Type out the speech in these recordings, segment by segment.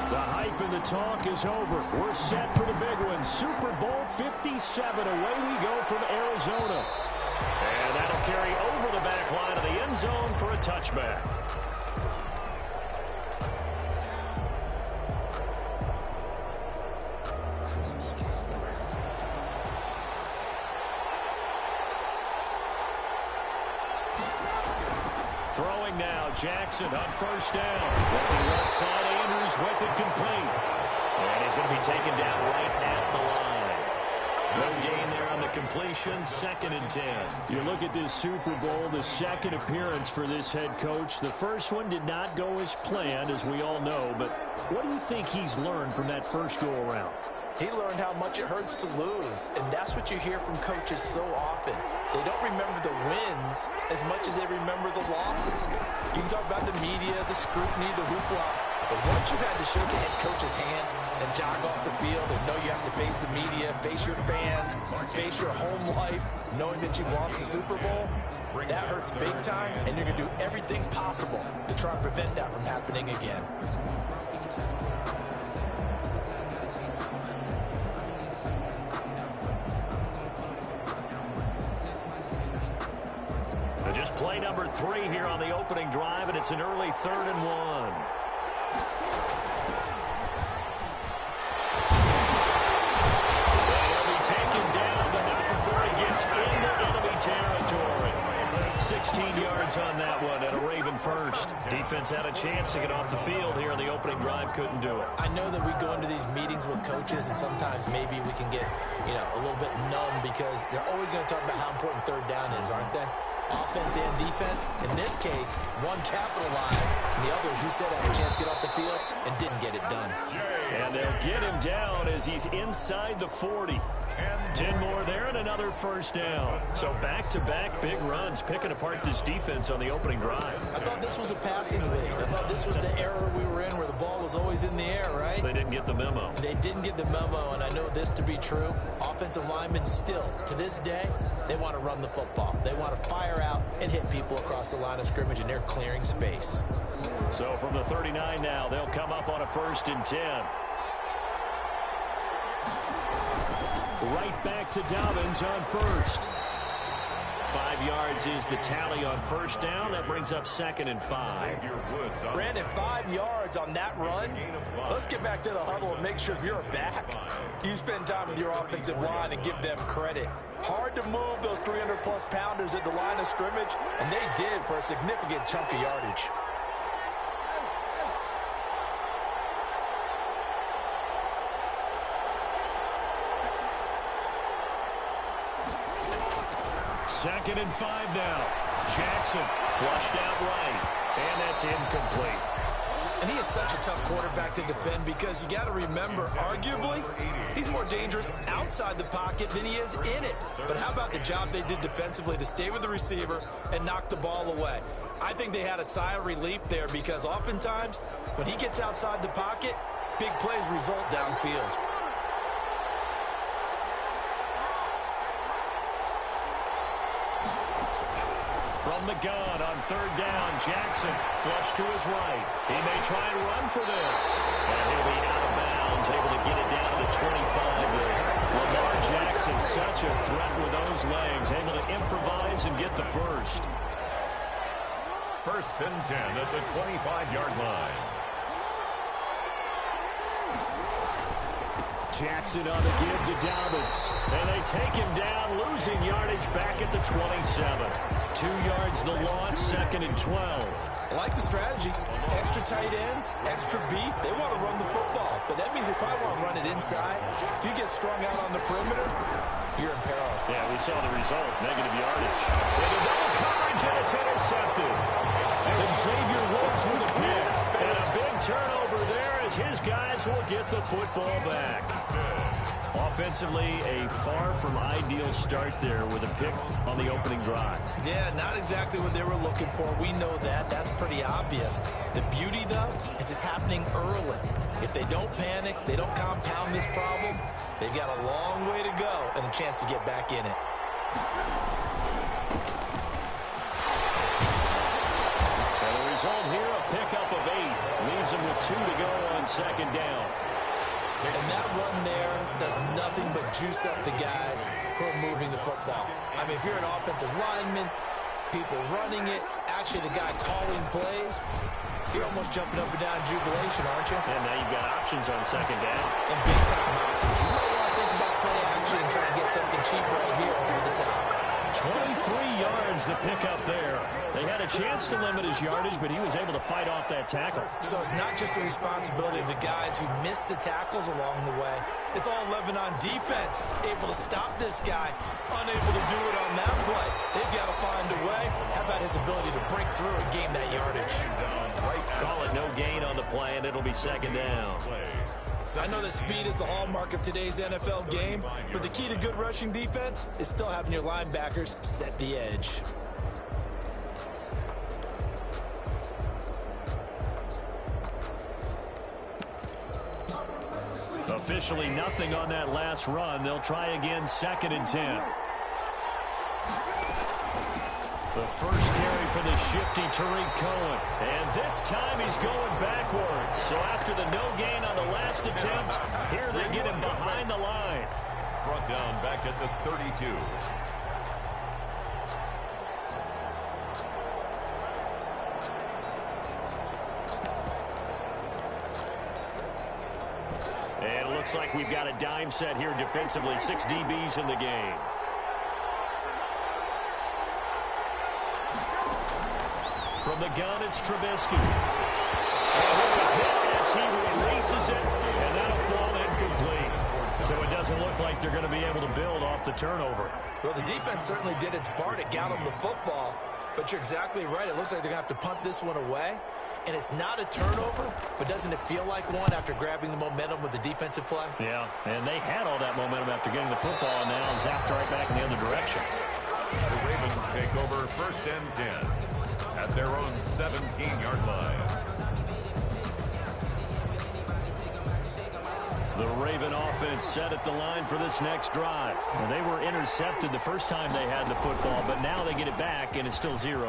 The hype and the talk is over. We're set for the big one. Super Bowl 57. Away we go from Arizona. And that'll carry over the back line of the end zone for a touchback. Throwing now, Jackson on first down. Looking left side, Andrews with it complete. And he's going to be taken down right at the line. No gain there on the completion, 2nd and 10. You look at this Super Bowl, the second appearance for this head coach. The first one did not go as planned, as we all know. But what do you think he's learned from that first go-around? He learned how much it hurts to lose, and that's what you hear from coaches so often. They don't remember the wins as much as they remember the losses. You can talk about the media, the scrutiny, the hoopla, but once you've had to shake a head coach's hand and jog off the field and know you have to face the media, face your fans, face your home life, knowing that you've lost the Super Bowl, that hurts big time, and you're going to do everything possible to try and prevent that from happening again. Just play number 3 here on the opening drive, and it's an early 3rd and 1. He'll be taken down, but not before he gets into enemy territory. 16 yards on that one and a Raven first. Defense had a chance to get off the field here on the opening drive, couldn't do it. I know that we go into these meetings with coaches, and sometimes maybe we can get, a little bit numb because they're always going to talk about how important 3rd down is, aren't they? Offense and defense. In this case, one capitalized, and the others, you said, had a chance to get off the field and didn't get it done. And they'll get him down as he's inside the 40. 10 more there and another first down. So back-to-back big runs, picking apart this defense on the opening drive. I thought this was a passing league. I thought this was the era we were in where the ball was always in the air, right? They didn't get the memo. They didn't get the memo, and I know this to be true. Offensive linemen still, to this day, they want to run the football. They want to fire out and hit people across the line of scrimmage, and they're clearing space. So from the 39 now, they'll come up on a 1st and 10. Right back to Dobbins on first. 5 yards is the tally on first down. That brings up 2nd and 5. Brandon, 5 yards on that run. Let's get back to the huddle and make sure if you're a back, you spend time with your offensive line and give them credit. Hard to move those 300-plus pounders at the line of scrimmage, and they did for a significant chunk of yardage. Second and 5 now. Jackson flushed out right, and that's incomplete. And he is such a tough quarterback to defend because you got to remember, arguably, he's more dangerous outside the pocket than he is in it. But how about the job they did defensively to stay with the receiver and knock the ball away? I think they had a sigh of relief there because oftentimes when he gets outside the pocket, big plays result downfield. From the gun on 3rd down, Jackson flush to his right. He may try and run for this. And he'll be out of bounds, able to get it down to the 25 there. Lamar Jackson, such a threat with those legs, able to improvise and get the first. 1st and 10 at the 25-yard line. Jackson on the give to Dobbins. And they take him down, losing yardage back at the 27. 2 yards the loss, 2nd and 12. I like the strategy. Extra tight ends, extra beef. They want to run the football, but that means they probably want to run it inside. If you get strung out on the perimeter, you're in peril. Yeah, we saw the result, negative yardage. And a double coverage, and it's intercepted. And Xavier Woods with a pick. And a big turnover there as his guys will get the football back. Offensively, a far from ideal start there with a pick on the opening drive. Yeah, not exactly what they were looking for. We know that. That's pretty obvious. The beauty, though, is it's happening early. If they don't panic, they don't compound this problem, they've got a long way to go and a chance to get back in it. And the result here, a pickup of 8. Leaves them with 2 to go on on second down. And that run there does nothing but juice up the guys who are moving the football. I mean, if you're an offensive lineman, people running it, actually the guy calling plays, you're almost jumping up and down in jubilation, aren't you? And now you've got options on second down. And big-time options. You might want to think about play action and try and get something cheap right here over the top. 23 yards the pickup there. They had a chance to limit his yardage, but he was able to fight off that tackle. So it's not just the responsibility of the guys who missed the tackles along the way. It's all 11 on defense, able to stop this guy, unable to do it on that play. They've got to find a way. How about his ability to break through and gain that yardage? Call it no gain on the play, and it'll be second down. I know that speed is the hallmark of today's NFL game, but the key to good rushing defense is still having your linebackers set the edge. Officially nothing on that last run. They'll try again, 2nd and 10. The first carry for the shifty Tariq Cohen. And this time he's going backwards. So after the no gain on the last attempt, here they get him behind the line. Brought down back at the 32. And it looks like we've got a dime set here defensively. 6 DBs in the game. From the gun, it's Trubisky. As he releases it, and that'll fall incomplete. So it doesn't look like they're going to be able to build off the turnover. Well, the defense certainly did its part. It got them the football. But you're exactly right. It looks like they're going to have to punt this one away. And it's not a turnover, but doesn't it feel like one after grabbing the momentum with the defensive play? Yeah, and they had all that momentum after getting the football, and now zapped right back in the other direction. The Ravens take over 1st and 10 at their own 17-yard line. The Raven offense set at the line for this next drive. Well, they were intercepted the first time they had the football, but now they get it back, and it's still 0-0.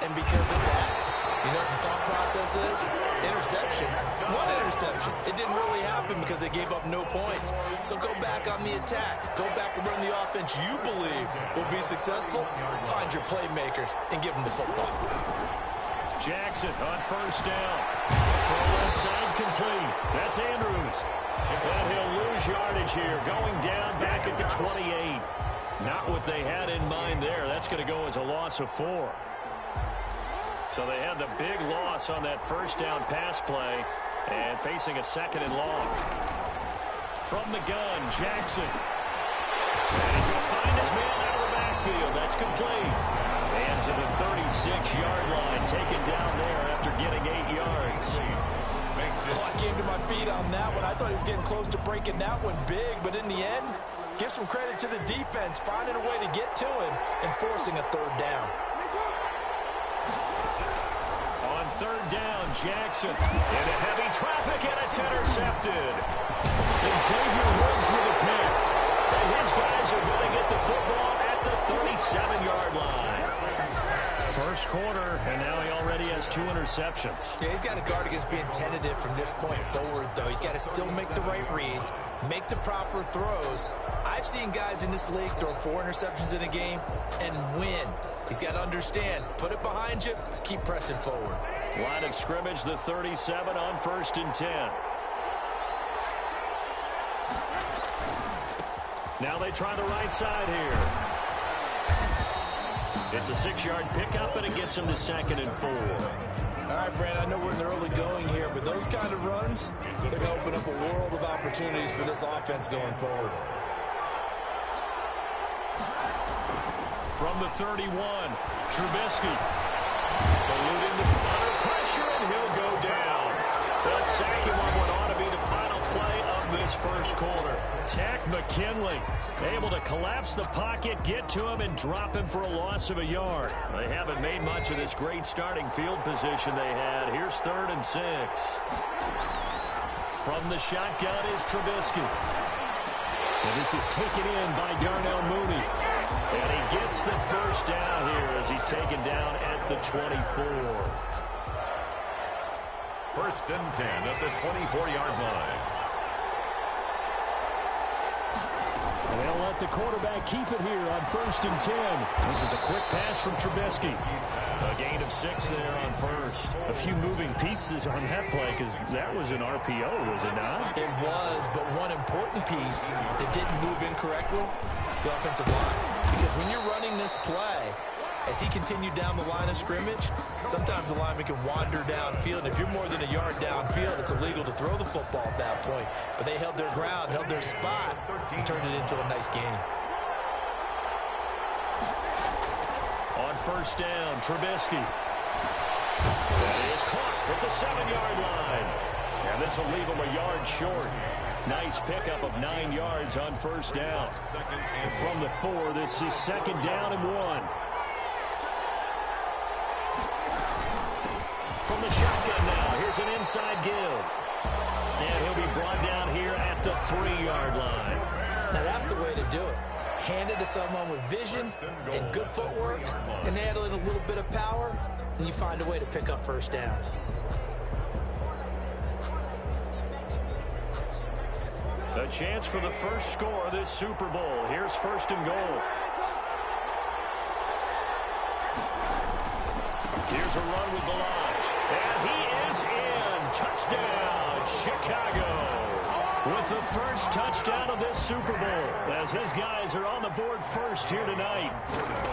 And because of that, you know what the thought process is? Interception. One interception. It didn't really happen because they gave up no points. So go back on the attack. Go back and run the offense you believe will be successful. Find your playmakers and give them the football. Jackson on 1st down. Throw left side complete. That's Andrews. And he'll lose yardage here. Going down back at the 28. Not what they had in mind there. That's going to go as a loss of 4. So they had the big loss on that 1st down pass play and facing a 2nd and long. From the gun, Jackson. And he's going to find his man out of the backfield. That's complete. And to the 36-yard line, taken down there after getting 8 yards. Oh, I came to my feet on that one. I thought he was getting close to breaking that one big, but in the end, give some credit to the defense, finding a way to get to him and forcing a 3rd down. On 3rd down, Jackson into heavy traffic, and it's intercepted. And Xavier Woods with a pick. And his guys are going to get the football at the 37-yard line. First quarter, and now he already has 2 interceptions. Yeah, he's got to guard against being tentative from this point forward, though. He's got to still make the right reads, make the proper throws. I've seen guys in this league throw 4 interceptions in a game and win. He's got to understand, put it behind you, keep pressing forward. Line of scrimmage, the 37 on 1st and 10. Now they try the right side here. It's a 6-yard pickup, and it gets him to 2nd and 4. All right, Brand, I know we're in the early going here, but those kind of runs, they're going to open up a world of opportunities for this offense going forward. From the 31, Trubisky. Eluding the under pressure, and he'll go down. The second one ought to be the final play of this first quarter. Tack McKinley able to collapse the pocket, get to him, and drop him for a loss of a yard. They haven't made much of this great starting field position they had. Here's 3rd and 6. From the shotgun is Trubisky. And this is taken in by Darnell Mooney. And he gets the first down here as he's taken down at the 24. First and 10 at the 24-yard line. They'll let the quarterback keep it here on 1st and 10. This is a quick pass from Trubisky. A gain of 6 there on first. A few moving pieces on that play because that was an RPO, was it not? It was, but one important piece that didn't move incorrectly, the offensive line. Because when you're running this play, as he continued down the line of scrimmage, sometimes the lineman can wander downfield. And if you're more than a yard downfield, it's illegal to throw the football at that point. But they held their ground, held their spot, and turned it into a nice gain. On 1st down, Trubisky. That is caught at the 7-yard line. And this will leave him a yard short. Nice pickup of 9 yards on 1st down. And from the 4, this is 2nd down and 1. From the shotgun now, here's an inside give. And he'll be brought down here at the 3-yard line. Now that's the way to do it. Hand it to someone with vision and good footwork, and add in a little bit of power, and you find a way to pick up 1st downs. A chance for the first score of this Super Bowl. Here's 1st and goal. Here's a run with Balaj. And he is in. Touchdown, Chicago. With the first touchdown of this Super Bowl, as his guys are on the board first here tonight.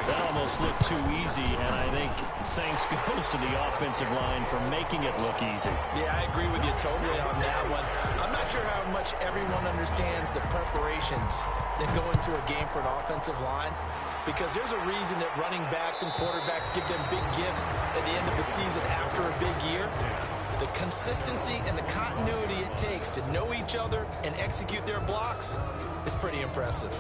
That almost looked too easy, and I think thanks goes to the offensive line for making it look easy. Yeah, I agree with you totally on that one. I'm not sure how much everyone understands the preparations that go into a game for an offensive line, because there's a reason that running backs and quarterbacks give them big gifts at the end of the season after a big year. The consistency and the continuity it takes to know each other and execute their blocks is pretty impressive.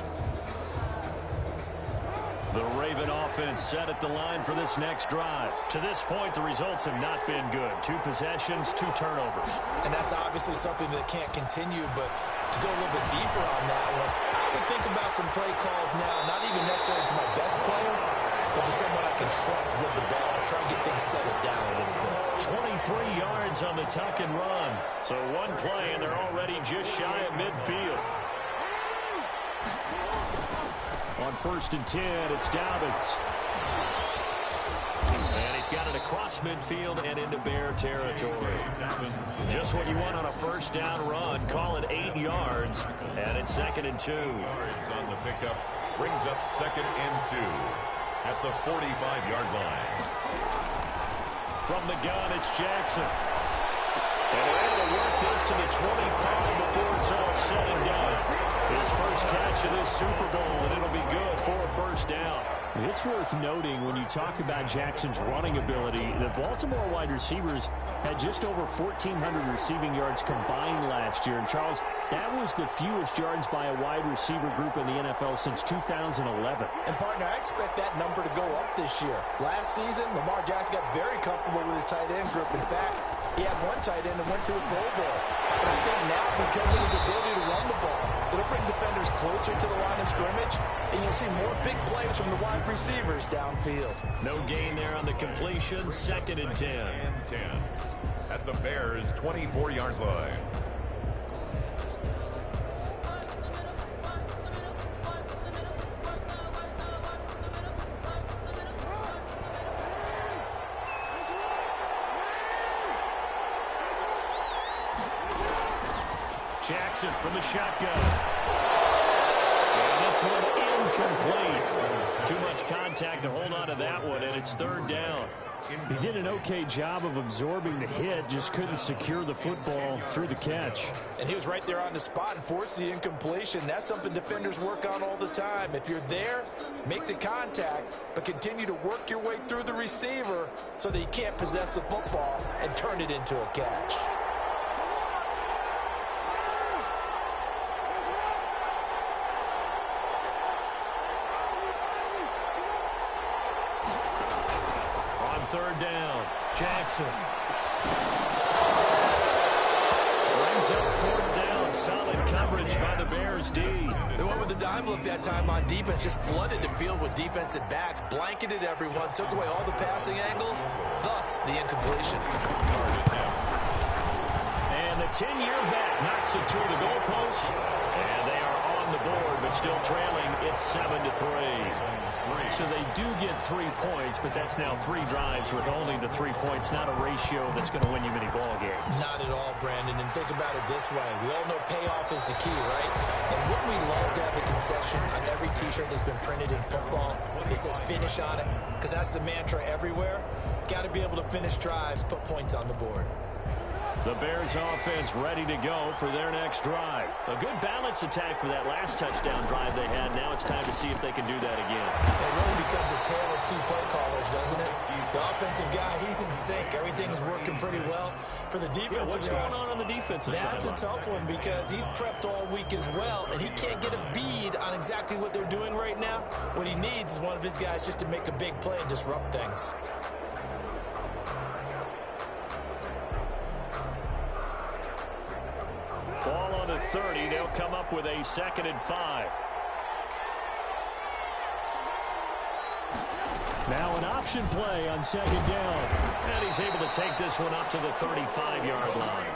The Raven offense set at the line for this next drive. To this point, the results have not been good. 2 possessions, 2 turnovers. And that's obviously something that can't continue, but to go a little bit deeper on that one, I would think about some play calls now, not even necessarily to my best player, but to someone I can trust with the ball. Try and get things settled down a little bit. 23 yards on the tuck and run. So 1 play, and they're already just shy of midfield. On 1st and 10, it's Dobbins. And he's got it across midfield and into Bear territory. Just what you want on a 1st down run. Call it 8 yards, and it's 2nd and 2. Yards on the pickup brings up 2nd and 2 at the 45-yard line. From the gun, it's Jackson. And they're able to work this to the 25 before it's all said and done. His first catch of this Super Bowl, and it'll be good for a 1st down. It's worth noting when you talk about Jackson's running ability, the Baltimore wide receivers had just over 1,400 receiving yards combined last year. And, Charles, that was the fewest yards by a wide receiver group in the NFL since 2011. And, partner, I expect that number to go up this year. Last season, Lamar Jackson got very comfortable with his tight end group. In fact, he had 1 tight end that went to the Pro Bowl. But I think now, because of his ability to run the ball, it'll bring defenders closer to the line of scrimmage, and you'll see more big plays from the wide receivers downfield. No gain there on the completion. 2nd and 10. At the Bears' 24-yard line. Jackson from the shotgun. And this one incomplete. Too much contact to hold on to that one, and it's 3rd down. He did an okay job of absorbing the hit, just couldn't secure the football through the catch. And he was right there on the spot and forced the incompletion. That's something defenders work on all the time. If you're there, make the contact, but continue to work your way through the receiver so that you can't possess the football and turn it into a catch. On 3rd down, Jackson. Brings up 4th down. Solid coverage by the Bears D. They went with the dime look that time on defense, just flooded the field with defensive backs, blanketed everyone, took away all the passing angles, thus the incompletion. 10-year vet knocks it through the goalpost, and they are on the board, but still trailing. It's 7-3. So they do get 3 points, but that's now 3 drives with only the 3 points, not a ratio that's going to win you many ball games. Not at all, Brandon. And think about it this way. We all know payoff is the key, right? And wouldn't we love to have the concession on every T-shirt that's been printed in football that says finish on it? Because that's the mantra everywhere. Got to be able to finish drives, put points on the board. The Bears offense ready to go for their next drive. A good balance attack for that last touchdown drive they had. Now it's time to see if they can do that again. It really becomes a tale of 2 play callers, doesn't it? The offensive guy, he's in sync. Everything is working pretty well. For the defensive what's guy, going on the defensive side? That's a tough one because he's prepped all week as well, and he can't get a bead on exactly what they're doing right now. What he needs is one of his guys just to make a big play and disrupt things. Ball on the 30. They'll come up with a 2nd and 5. Now an option play on 2nd down. And he's able to take this one up to the 35-yard line.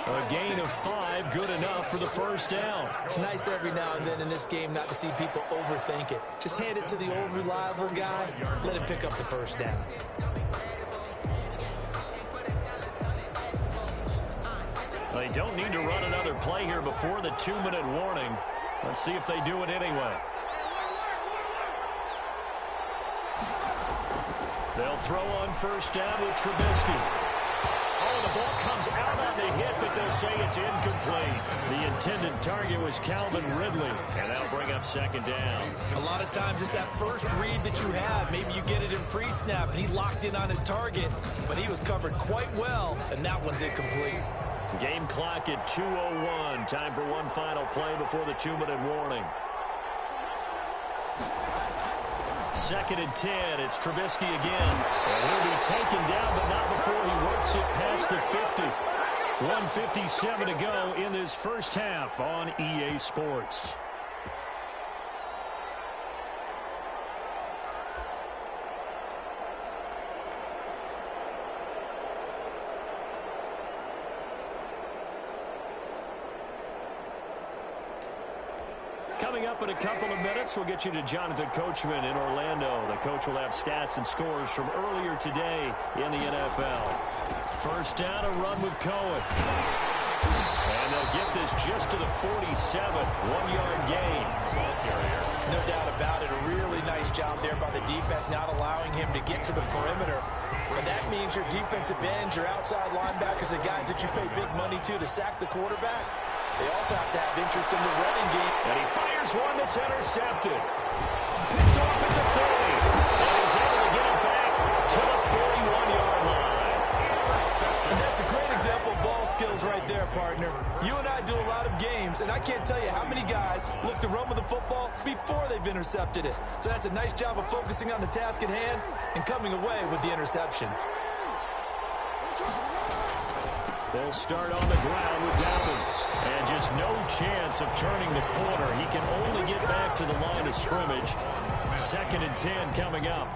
A gain of 5, good enough for the 1st down. It's nice every now and then in this game not to see people overthink it. Just hand it to the old reliable guy. Let him pick up the 1st down. They don't need to run another play here before the 2-minute warning. Let's see if they do it anyway. They'll throw on 1st down with Trubisky. Oh, the ball comes out on the hit, but they'll say it's incomplete. The intended target was Calvin Ridley, and that'll bring up 2nd down. A lot of times it's that first read that you have. Maybe you get it in pre-snap, and he locked in on his target, but he was covered quite well, and that one's incomplete. Game clock at 2:01. Time for one final play before the 2-minute warning. 2nd and 10. It's Trubisky again. And he'll be taken down, but not before he works it past the 50. 1:57 to go in this first half on EA Sports. Coming up in a couple of minutes, we'll get you to Jonathan Coachman in Orlando. The coach will have stats and scores from earlier today in the NFL. 1st down, a run with Cohen. And they'll get this just to the 47. 1-yard gain. Ball carrier. No doubt about it. A really nice job there by the defense, not allowing him to get to the perimeter. But that means your defensive ends, your outside linebackers, the guys that you pay big money to sack the quarterback, they also have to have interest in the running game. And he fires one that's intercepted. Picked off at the 30. And he's able to get it back to the 41-yard line. And that's a great example of ball skills right there, partner. You and I do a lot of games, and I can't tell you how many guys look to run with the football before they've intercepted it. So that's a nice job of focusing on the task at hand and coming away with the interception. They'll start on the ground with Dobbins. And just no chance of turning the corner. He can only get back to the line of scrimmage. 2nd and 10 coming up.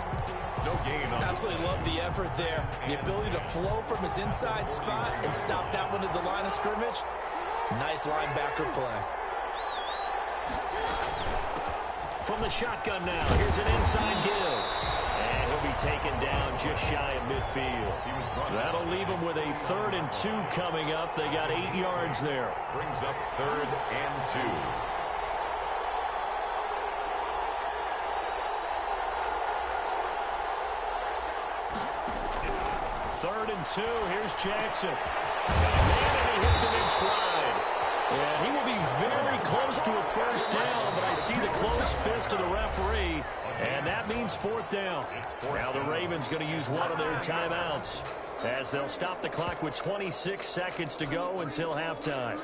No gain on. Absolutely love the effort there. The ability to flow from his inside spot and stop that one at the line of scrimmage. Nice linebacker play. From the shotgun now, here's an inside give. And he'll be taken down just shy of midfield. That'll leave him with a 3rd and 2 coming up. They got 8 yards there. Brings up 3rd and 2. 3rd and 2. Here's Jackson. And he hits him in stride. And he will be very close to a 1st down, but I see the close fist of the referee, and that means 4th down. Now the Ravens going to use one of their timeouts as they'll stop the clock with 26 seconds to go until halftime.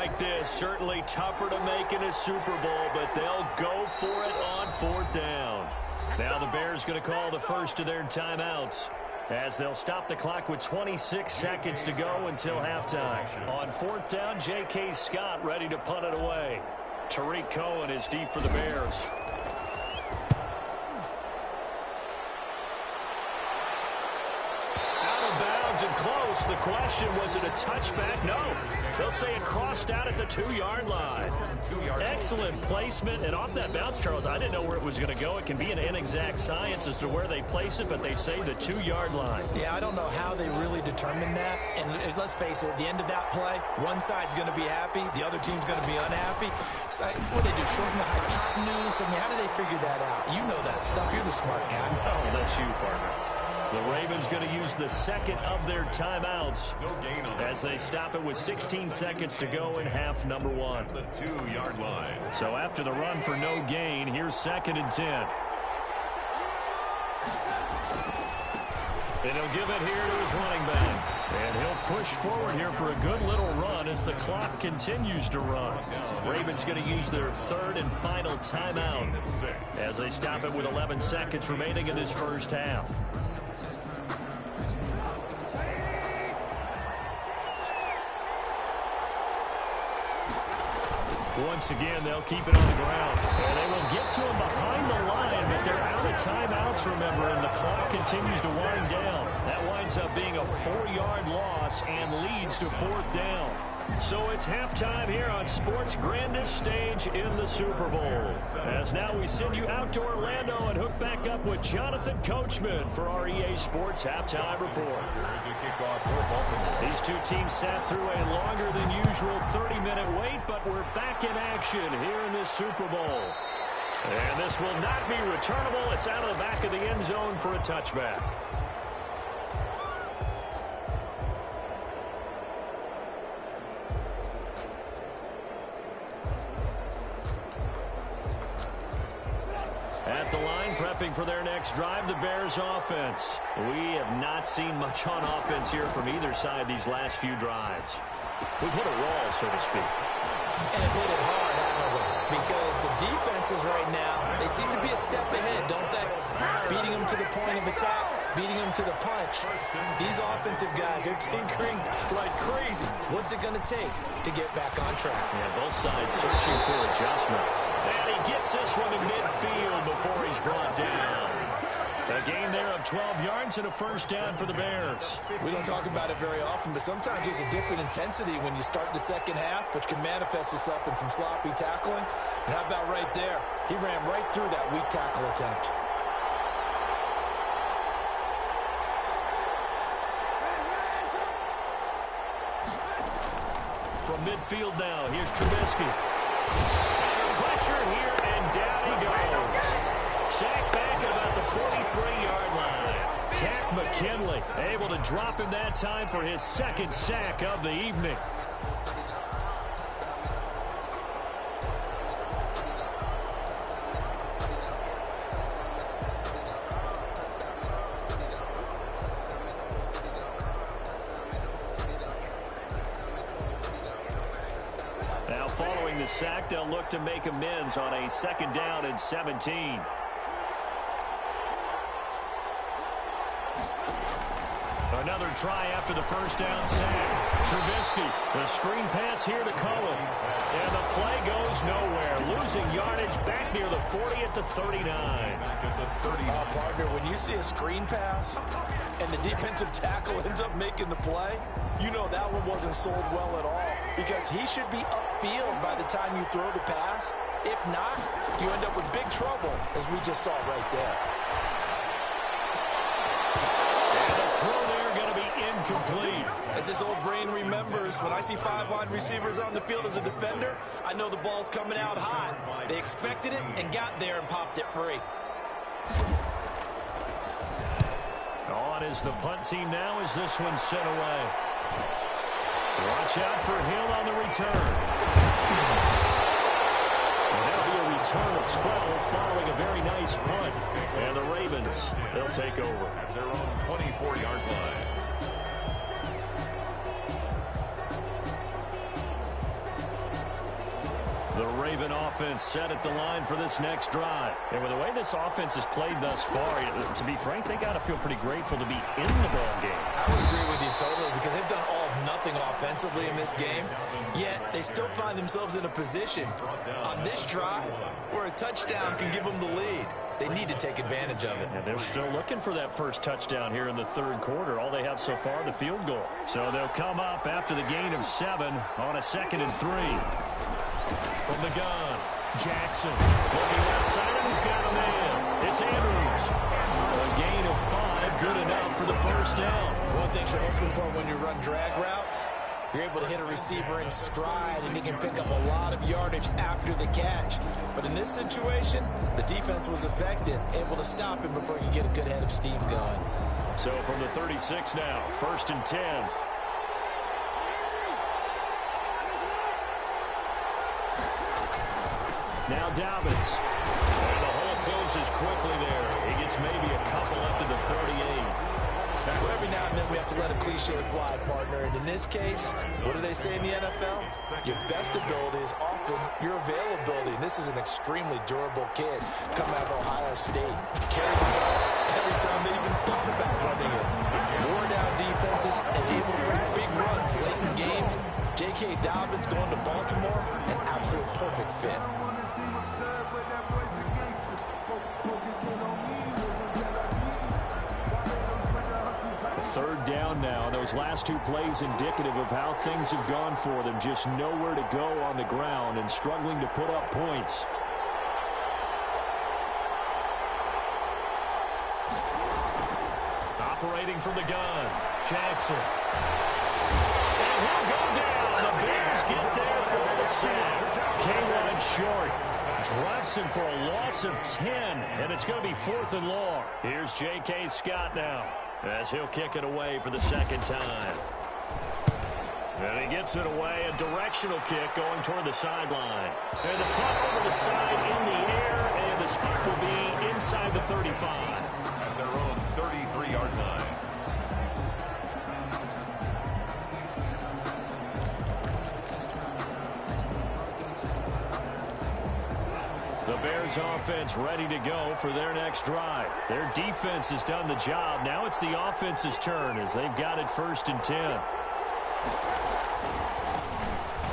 like this. Certainly tougher to make in a Super Bowl, but they'll go for it on 4th down. Now the Bears going to call the first of their timeouts, as they'll stop the clock with 26 seconds to go until halftime. On 4th down, J.K. Scott ready to punt it away. Tariq Cohen is deep for the Bears. Out of bounds and close. The question, was it a touchback? No. They'll say it crossed out at the 2-yard line. Excellent placement. And off that bounce, Charles, I didn't know where it was going to go. It can be an inexact science as to where they place it, but they say the 2-yard line. Yeah, I don't know how they really determined that. And let's face it, at the end of that play, one side's going to be happy, the other team's going to be unhappy. It's like, what do they do, shorten the hypotenuse? I mean, how do they figure that out? You know that stuff. You're the smart guy. Oh, that's you, partner. The Ravens going to use the second of their timeouts as they stop it with 16 seconds to go in half number 1. The 2-yard line. So after the run for no gain, here's 2nd and 10. And he'll give it here to his running back. And he'll push forward here for a good little run as the clock continues to run. Ravens going to use their 3rd and final timeout as they stop it with 11 seconds remaining in this first half. Once again, they'll keep it on the ground. And they will get to him behind the line, but they're out of timeouts, remember, and the clock continues to wind down. That winds up being a 4-yard loss and leads to 4th down. So it's halftime here on sports' grandest stage in the Super Bowl. As now we send you out to Orlando and hook back up with Jonathan Coachman for our EA Sports Halftime Report. These two teams sat through a longer than usual 30-minute wait, but we're back in action here in this Super Bowl. And this will not be returnable. It's out of the back of the end zone for a touchback. At the line, prepping for their next drive, the Bears offense. We have not seen much on offense here from either side these last few drives. We've hit a wall, so to speak. And hit it hard, haven't we? Because the defenses right now, they seem to be a step ahead, don't they? Beating them to the point of attack, beating them to the punch. These offensive guys, they're tinkering like crazy. What's it going to take to get back on track? Yeah, both sides searching for adjustments. And he gets this one in midfield before he's brought down. A gain there of 12 yards and a first down for the Bears. We don't talk about it very often, but sometimes there's a dip in intensity when you start the second half, which can manifest itself in some sloppy tackling. And how about right there? He ran right through that weak tackle attempt. From midfield now, here's Trubisky. Pressure here, and down he goes. Sacked back at about the 43-yard line. Tack McKinley able to drop him that time for his 2nd sack of the evening. Now following the sack, they'll look to make amends on a 2nd down and 17. Another try after the first down sack. Trubisky, the screen pass here to Cohen. And the play goes nowhere. Losing yardage back near the 40 at the 39. Partner, when you see a screen pass and the defensive tackle ends up making the play, you know that one wasn't sold well at all, because he should be upfield by the time you throw the pass. If not, you end up with big trouble, as we just saw right there. And the throw there going to be incomplete. As this old brain remembers, when I see 5 wide receivers on the field as a defender, I know the ball's coming out hot. They expected it and got there and popped it free. On is the punt team now as this one's sent away. Watch out for Hill on the return. And that'll be a return of 12 following a very nice punt. And the Ravens, they'll take over. At their own 24-yard line. The Raven offense set at the line for this next drive. And with the way this offense has played thus far, to be frank, they got to feel pretty grateful to be in the ball game. I would agree with you totally because they've done all of nothing offensively in this game, yet they still find themselves in a position on this drive where a touchdown can give them the lead. They need to take advantage of it. And they're still looking for that first touchdown here in the third quarter. All they have so far, the field goal. So they'll come up after the gain of 7 on a 2nd and 3. From the gun, Jackson looking outside, and he's got a man. It's Andrews. A gain of 5, good enough for the first down. One thing you're hoping for when you run drag routes, you're able to hit a receiver in stride, and he can pick up a lot of yardage after the catch. But in this situation, the defense was effective, able to stop him before he could get a good head of steam going. So from the 36 now, 1st and 10. Now Dobbins. And the hole closes quickly there. He gets maybe a couple up to the 38. Well, every now and then we have to let a cliche fly, partner. And in this case, what do they say in the NFL? Your best ability is often your availability. And this is an extremely durable kid coming out of Ohio State. Carried the ball every time they even thought about running it. Wore down defenses and able to bring big runs late in games. J.K. Dobbins going to Baltimore, an absolute perfect fit. Third down now. Those last 2 plays indicative of how things have gone for them. Just nowhere to go on the ground and struggling to put up points. Operating from the gun, Jackson. And he'll go down. The Bears get there for the sack. K-line short. Drops him for a loss of 10. And it's going to be 4th and long. Here's J.K. Scott now, as he'll kick it away for the 2nd time. And he gets it away, a directional kick going toward the sideline. And the punt over the side in the air, and the spot will be inside the 35. At their own 33-yard line. The Bears offense ready to go for their next drive. Their defense has done the job. Now it's the offense's turn as they've got it 1st and 10.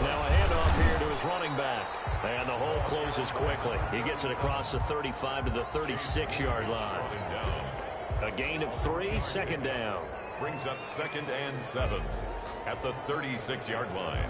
Now a handoff here to his running back. And the hole closes quickly. He gets it across the 35 to the 36-yard line. A gain of 3, 2nd down. Brings up 2nd and 7 at the 36-yard line.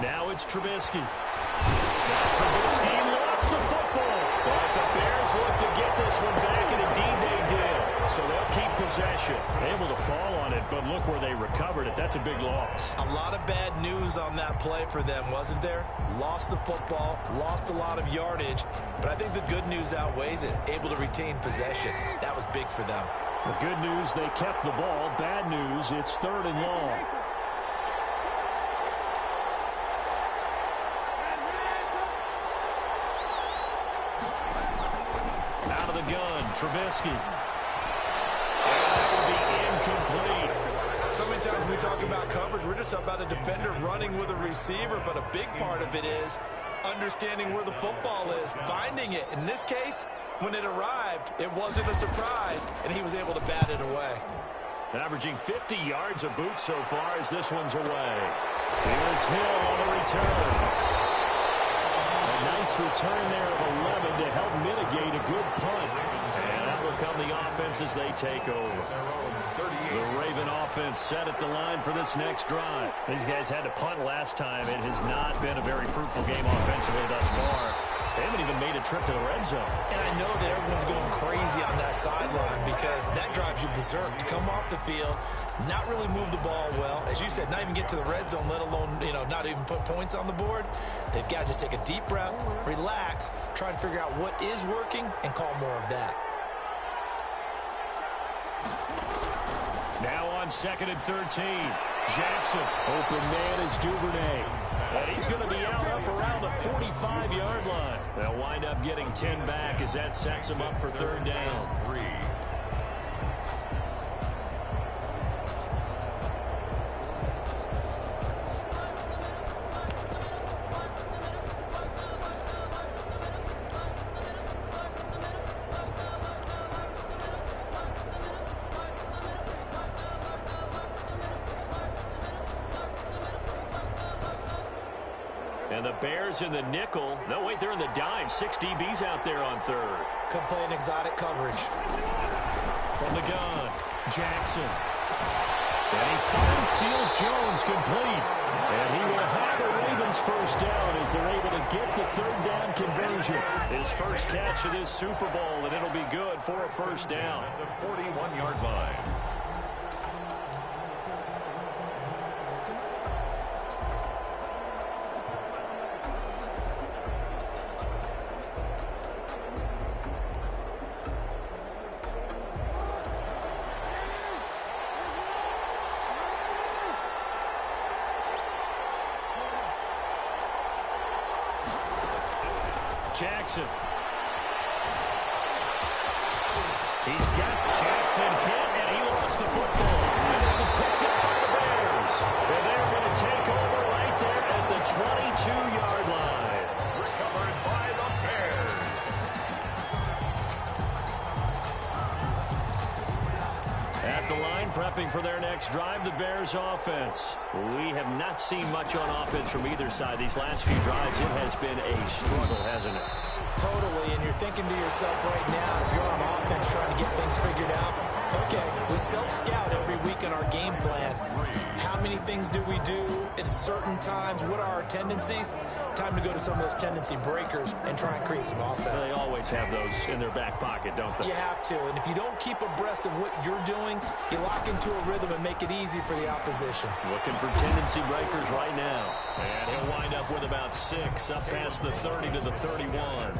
Now it's Trubisky. Now Trubisky lost the football. But the Bears look to get this one back, and indeed they did. So they'll keep possession. Able to fall on it, but look where they recovered it. That's a big loss. A lot of bad news on that play for them, wasn't there? Lost the football, lost a lot of yardage, but I think the good news outweighs it. Able to retain possession. That was big for them. The good news, they kept the ball. Bad news, it's 3rd and long. Out of the gun, Trubisky. And that will be incomplete. So many times when we talk about coverage, we're just talking about a defender running with a receiver, but a big part of it is understanding where the football is, finding it. In this case, when it arrived, it wasn't a surprise, and he was able to bat it away. Averaging 50 yards a boot so far as this one's away. Here's Hill on the return. A nice return there of 11 to help mitigate a good punt. And that will come the offense as they take over. The Raven offense set at the line for this next drive. These guys had to punt last time. It has not been a very fruitful game offensively thus far. They haven't even made a trip to the red zone. And I know that everyone's going crazy on that sideline because that drives you berserk. To come off the field, not really move the ball well. As you said, not even get to the red zone, let alone, not even put points on the board. They've got to just take a deep breath, relax, try and figure out what is working, and call more of that. Now on 2nd and 13. Jackson, open man is Duvernay. And he's going to be out up around the 45-yard line. They'll wind up getting 10 back as that sets them up for third down. And the Bears in the nickel. No, wait, they're in the dime. 6 DBs out there on third. Could play an exotic coverage. From the gun, Jackson. And he finds Seals Jones complete. And he will have a Ravens first down as they're able to get the third down conversion. His first catch of this Super Bowl, and it'll be good for a first down. At the 41-yard line. Jackson. He's got Jackson hit, and he lost the football. And this is picked up by the Bears. And they're going to take over right there at the 22-yard line. Recovered by the Bears. At the line, prepping for their next drive, the Bears offense. We have not seen much on offense from either side. These last few drives, it has been a struggle, hasn't it? Totally, and you're thinking to yourself right now, if you're on offense trying to get things figured out, okay, we self-scout every week in our game plan. How many things do we do at certain times? What are our tendencies? Time to go to some of those tendency breakers and try and create some offense. They always have those in their back pocket, don't they? You have to, and if you don't keep abreast of what you're doing, you lock into a rhythm and make it easy for the opposition. Looking for tendency breakers right now. And he'll wind up with about 6, up past the 30 to the 31.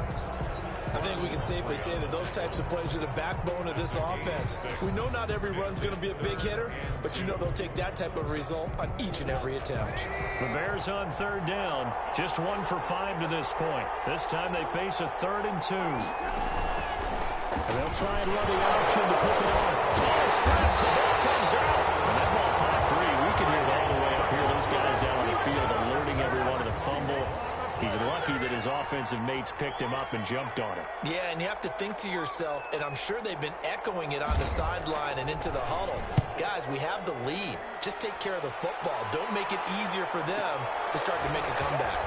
I think we can safely say that those types of plays are the backbone of this offense. We know not every run's going to be a big hitter, but you know they'll take that type of result on each and every attempt. The Bears on third down, just 1 for 5 to this point. This time they face a 3rd and 2. And they'll try and run the option to pick it up. Ball stripped, the ball comes out. And that ball caught free. We can hear it all the way up here. Those guys down on the field alerting everyone of the fumble. He's lucky that his offensive mates picked him up and jumped on him. Yeah, and you have to think to yourself, and I'm sure they've been echoing it on the sideline and into the huddle. Guys, we have the lead. Just take care of the football. Don't make it easier for them to start to make a comeback.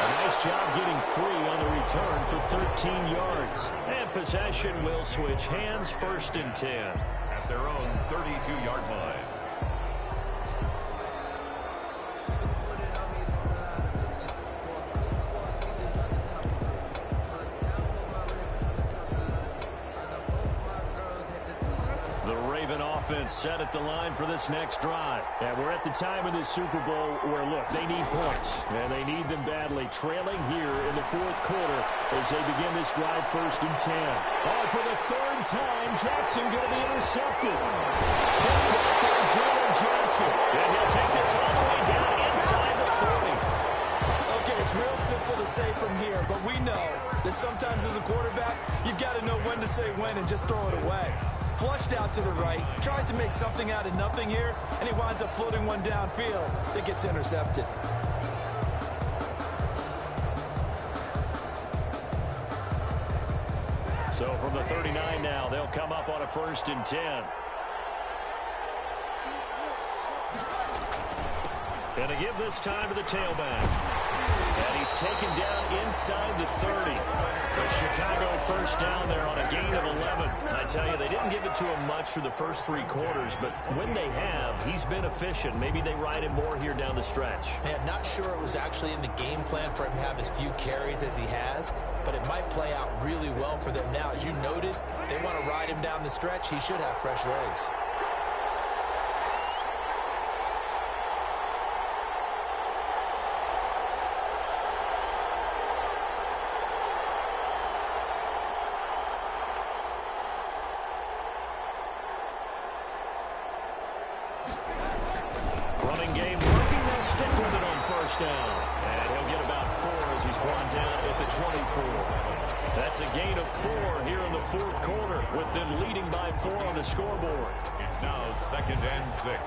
A nice job getting free on the return for 13 yards. And possession will switch hands, 1st and 10. At their own 32-yard line. Offense set at the line for this next drive. And we're at the time of this Super Bowl where, look, they need points. And they need them badly. Trailing here in the 4th quarter as they begin this drive 1st and 10. Oh, for the 3rd time, Jackson going to be intercepted. Picked up by Jalen Johnson. And he'll take this all the way down inside the 40. Okay, it's real simple to say from here, but we know that sometimes as a quarterback, you've got to know when to say when and just throw it away. Flushed out to the right, tries to make something out of nothing here, and he winds up floating one downfield that gets intercepted. So from the 39 now, they'll come up on a 1st and 10. And to give this time to the tailback. And he's taken down inside the 30. The Chicago first down there on a gain of 11. I tell you, they didn't give it to him much for the first 3 quarters, but when they have, he's been efficient. Maybe they ride him more here down the stretch. Man, not sure it was actually in the game plan for him to have as few carries as he has, but it might play out really well for them now. As you noted, if they want to ride him down the stretch, he should have fresh legs. Running game working. They'll stick with it on first down. And he'll get about 4 as he's brought down at the 24. That's a gain of 4 here in the fourth quarter, with them leading by 4 on the scoreboard. It's now 2nd and 6.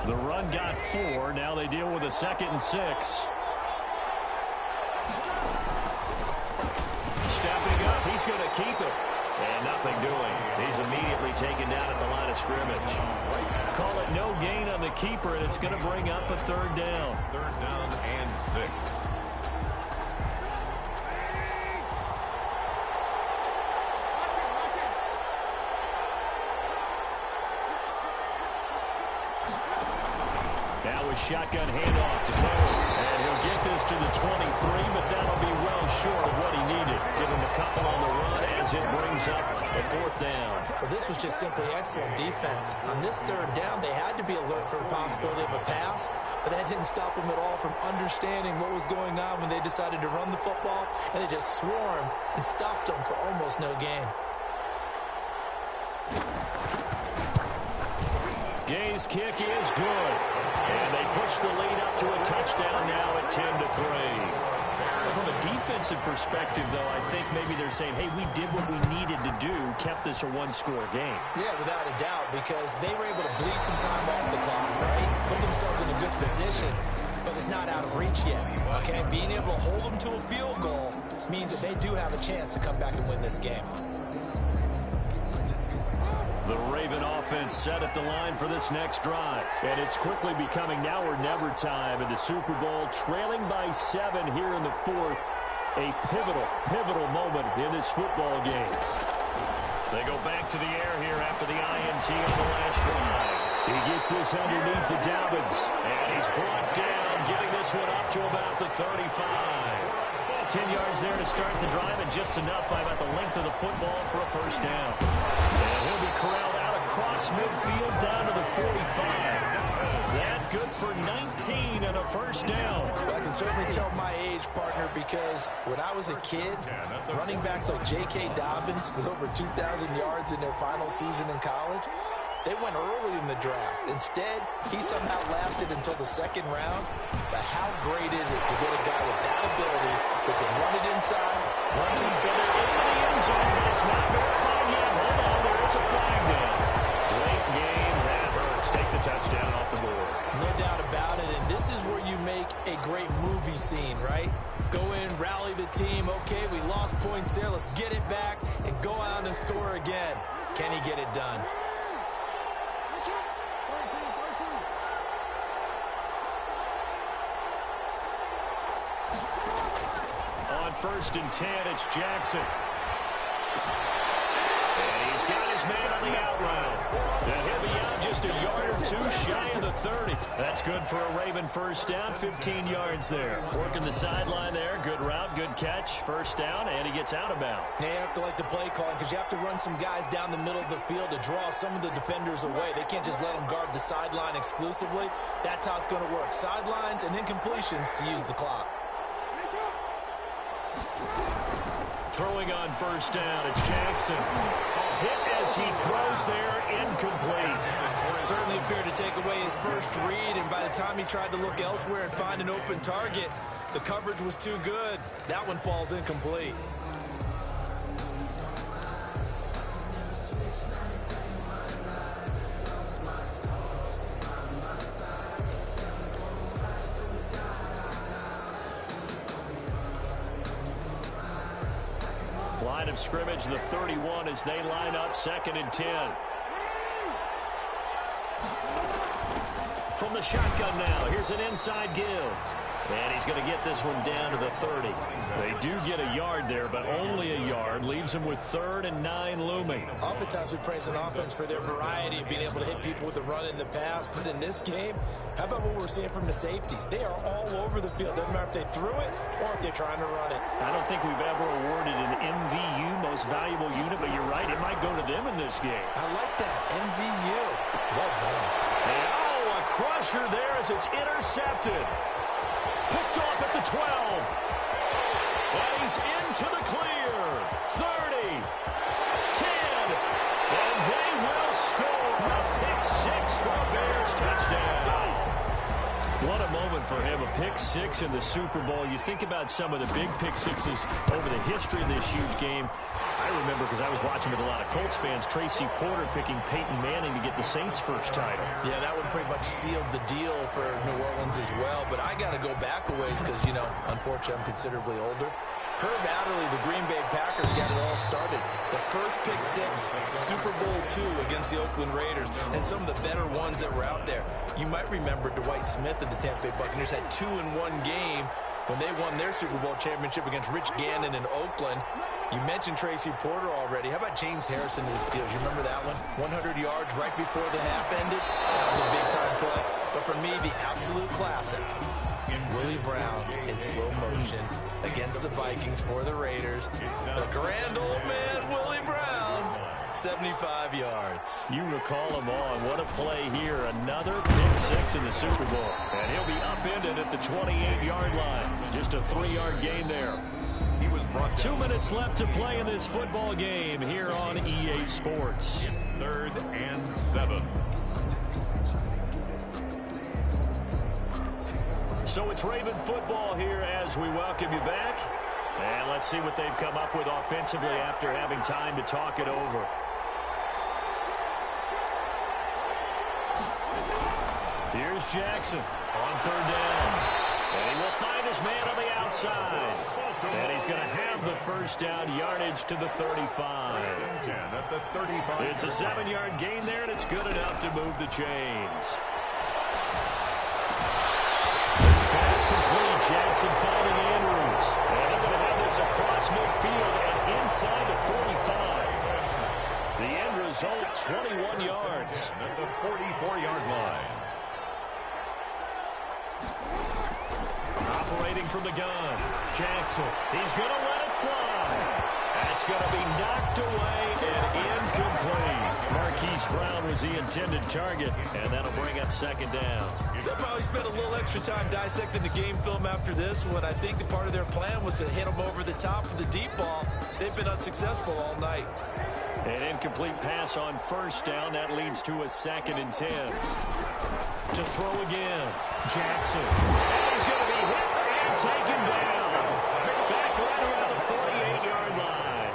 The run got 4. Now they deal with a 2nd and 6. Stepping up. He's going to keep it. And nothing doing. He's immediately taken down at the line of scrimmage. Call it no gain on the keeper, and it's going to bring up a 3rd down. 3rd down and 6. Shotgun handoff to Cole. And he'll get this to the 23, but that'll be well short of what he needed. Give him a couple on the run as it brings up a 4th down. Well, this was just simply excellent defense. On this 3rd down, they had to be alert for the possibility of a pass, but that didn't stop them at all from understanding what was going on when they decided to run the football, and they just swarmed and stuffed them for almost no gain. Gay's kick is good. And they push the lead up to a touchdown now at 10-3. From a defensive perspective, though, I think maybe they're saying, hey, we did what we needed to do, kept this a 1-score game. Yeah, without a doubt, because they were able to bleed some time off the clock, right? Put themselves in a good position, but it's not out of reach yet, okay? Being able to hold them to a field goal means that they do have a chance to come back and win this game. The Raven offense set at the line for this next drive. And it's quickly becoming now or never time in the Super Bowl, trailing by 7 here in the 4th. A pivotal moment in this football game. They go back to the air here after the INT on the last drive. He gets this underneath to Dobbins. And he's brought down, getting this one up to about the 35. 10 yards there to start the drive, and just enough by about the length of the football for a 1st down. And he'll be corralled out across midfield down to the 45. That good for 19 and a 1st down. Well, I can certainly tell my age, partner, because when I was a kid, running backs like J.K. Dobbins with over 2,000 yards in their final season in college, they went early in the draft. Instead, he somehow lasted until the 2nd round. But how great is it to get a guy with that ability who can run it inside, run to the better into the end zone, but it's not verified yet. Hold on, there is a flag down. Late game, that hurts. Take the touchdown off the board. No doubt about it, and this is where you make a great movie scene, right? Go in, rally the team. Okay, we lost points there. Let's get it back and go out and score again. Can he get it done? On 1st and 10, it's Jackson. And he's got his man on the out route. And he'll be out just a yard or 2 shy of the 30. That's good for a Raven 1st down, 15 yards there. Working the sideline there. Good route, good catch. 1st down, and he gets out of bounds. Now you have to like the play calling because you have to run some guys down the middle of the field to draw some of the defenders away. They can't just let them guard the sideline exclusively. That's how it's going to work. Sidelines and incompletions to use the clock. Throwing on 1st down, it's Jackson. Hit as he throws there, incomplete. Certainly appeared to take away his first read, and by the time he tried to look elsewhere and find an open target, the coverage was too good. That one falls incomplete. Line of scrimmage, the 31, as they line up 2nd and 10. From the shotgun now, here's an inside give. And he's going to get this one down to the 30. They do get a yard there, but only a yard. Leaves them with 3rd and 9 looming. Oftentimes we praise an offense for their variety of being able to hit people with the run in the pass. But in this game, how about what we're seeing from the safeties? They are all over the field. Doesn't matter if they threw it or if they're trying to run it. I don't think we've ever awarded an MVU, most valuable unit, but you're right. It might go to them in this game. I like that. MVU. Well done. And, oh, a crusher there as it's intercepted. Picked off at the 12. And he's into the clear. 30. 10. And they will score a pick-6 for a Bears touchdown. What a moment for him, a pick-6 in the Super Bowl. You think about some of the big pick-6s over the history of this huge game. I remember, because I was watching with a lot of Colts fans, Tracy Porter picking Peyton Manning to get the Saints' first title. Yeah, that one pretty much sealed the deal for New Orleans as well. But I got to go back a ways because, you know, unfortunately I'm considerably older. Herb Adderley, the Green Bay Packers, got it all started. The first pick-6, Super Bowl II against the Oakland Raiders, and some of the better ones that were out there. You might remember Dwight Smith and the Tampa Bay Buccaneers had 2-in-1 game when they won their Super Bowl championship against Rich Gannon in Oakland. You mentioned Tracy Porter already. How about James Harrison in the Steelers? You remember that one? 100 yards right before the half ended. That was a big-time play. But for me, the absolute classic, Willie Brown in slow motion against the Vikings for the Raiders. The grand old man, Willie Brown, 75 yards. You recall him on. What a play here. Another pick-6 in the Super Bowl. And he'll be upended at the 28-yard line. Just a 3-yard gain there. 2 minutes left to play in this football game here on EA Sports. It's 3rd and 7. So it's Raven football here as we welcome you back. And let's see what they've come up with offensively after having time to talk it over. Here's Jackson on 3rd down. And he will find his man on the outside. And he's going to have the first down, yardage to the 35. At the 35. It's a 7-yard gain there, and it's good enough to move the chains. This pass complete. Jackson finding Andrews. And they're going to have this across midfield and inside the 45. The end result, 21 yards. At the 44-yard line. Operating from the gun. Jackson, he's going to let it fly. That's going to be knocked away and incomplete. Marquise Brown was the intended target, and that'll bring up 2nd down. They'll probably spend a little extra time dissecting the game film after this one. I think the part of their plan was to hit them over the top of the deep ball. They've been unsuccessful all night. An incomplete pass on 1st down. That leads to a 2nd and 10. To throw again. Jackson. And he's going to be hit and taken down. Back right around the 48-yard line.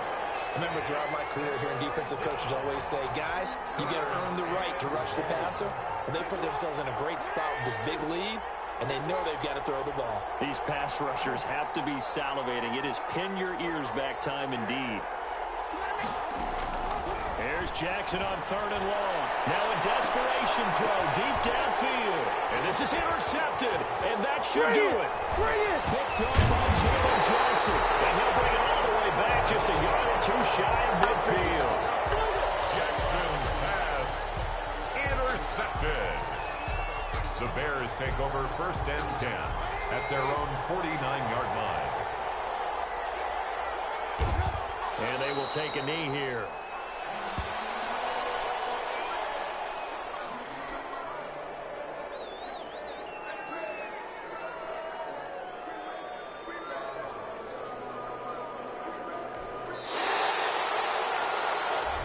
Remember, throughout my career here in defensive coaches always say, guys, you got to earn the right to rush the passer. And they put themselves in a great spot with this big lead, and they know they've got to throw the ball. These pass rushers have to be salivating. It is pin your ears back time indeed. Here's Jackson on 3rd and long. Now a desperation throw deep downfield. And this is intercepted. And that should do it. Bring it! Picked up by Jalen Johnson. And he'll bring it all the way back just a yard or 2 shy of midfield. Jackson's pass intercepted. The Bears take over 1st and 10 at their own 49-yard line. And they will take a knee here.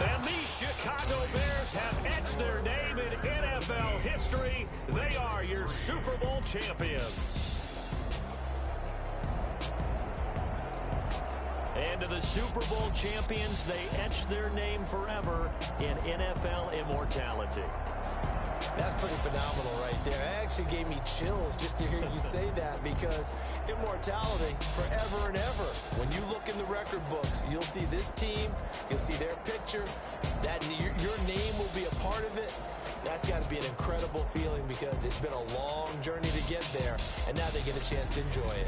And the Chicago Bears have etched their name in NFL history. They are your Super Bowl champions. And to the Super Bowl champions, they etched their name forever in NFL immortality. That's pretty phenomenal right there. It actually gave me chills just to hear you say that, because immortality forever and ever. When you look in the record books, you'll see this team, you'll see their picture, that your name will be a part of it. That's got to be an incredible feeling, because it's been a long journey to get there, and now they get a chance to enjoy it.